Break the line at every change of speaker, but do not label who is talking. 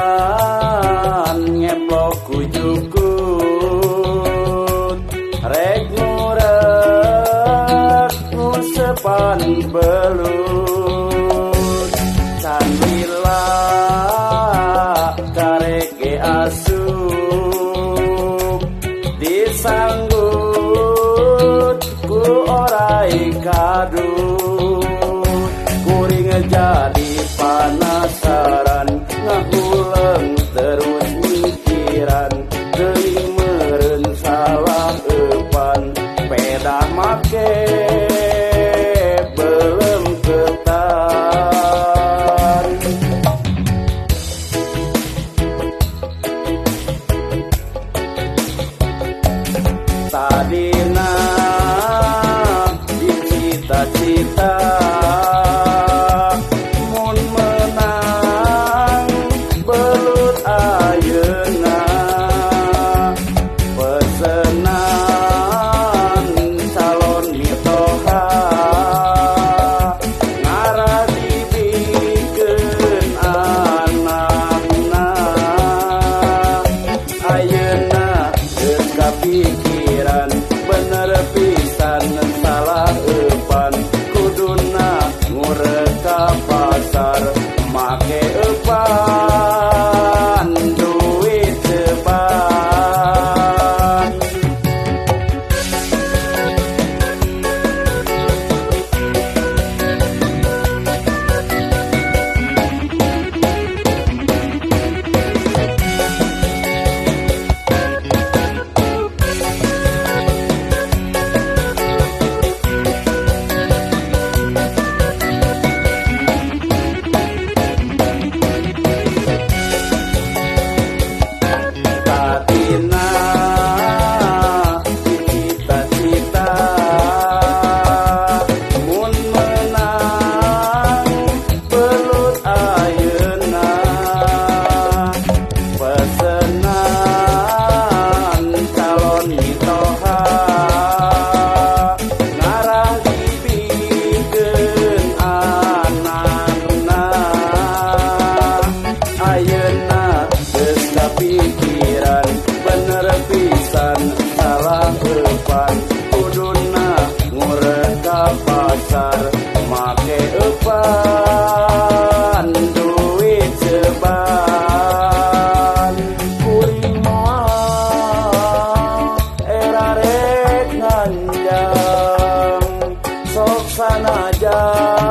Galengan ngeplok kujukut rek ngurek ngusepan belut candila kareke asup disanggut ku orai kadut kuring jadi penasaran ngahuleng terus mikiran teuing meureun salah eupan pedah make belum ketan tadina dicita-cita pikiran bener pisan salah eupan kuduna ngurek ka pasar make eupan duit ceban pikiran bener pisan salah eupan kuduna ngurek ka pasar make eupan duit ceban kuring moal era rek nganjang sok sanajan